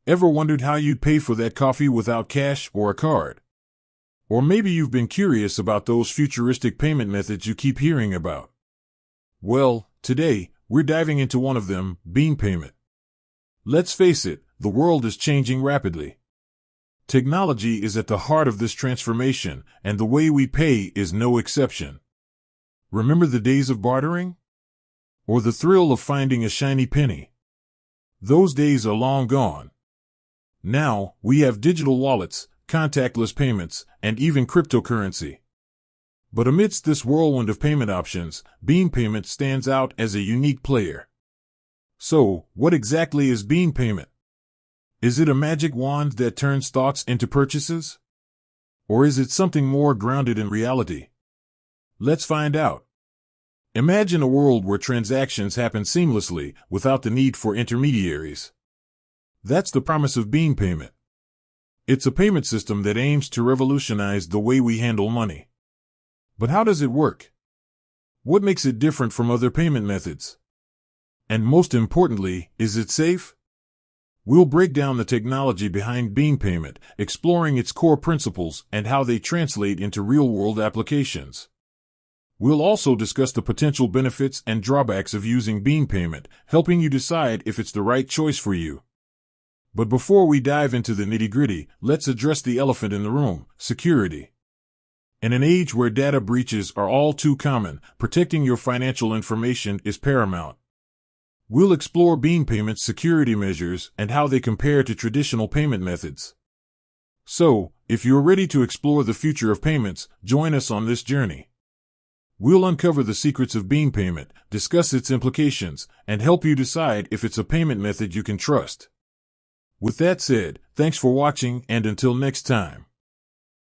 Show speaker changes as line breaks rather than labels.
Ever wondered how you'd pay for that coffee without cash or a card? Or maybe you've been curious about those futuristic payment methods you keep hearing about. Well, today, we're diving into one of them, bean payment. Let's face it, the world is changing rapidly. Technology is at the heart of this transformation, and the way we pay is no exception. Remember the days of bartering? Or the thrill of finding a shiny penny? Those days are long gone. Now, we have digital wallets, contactless payments, and even cryptocurrency. But amidst this whirlwind of payment options, bean payment stands out as a unique player. So, what exactly is bean payment? Is it a magic wand that turns thoughts into purchases? Or is it something more grounded in reality? Let's find out. Imagine a world where transactions happen seamlessly, without the need for intermediaries. That's the promise of bean payment. It's a payment system that aims to revolutionize the way we handle money. But how does it work? What makes it different from other payment methods? And most importantly, is it safe? We'll break down the technology behind bean payment, exploring its core principles and how they translate into real-world applications. We'll also discuss the potential benefits and drawbacks of using bean payment, helping you decide if it's the right choice for you. But before we dive into the nitty-gritty, let's address the elephant in the room, security. In an age where data breaches are all too common, protecting your financial information is paramount. We'll explore bean payment's security measures and how they compare to traditional payment methods. So, if you're ready to explore the future of payments, join us on this journey. We'll uncover the secrets of bean payment, discuss its implications, and help you decide if it's a payment method you can trust. With that said, thanks for watching, and until next time.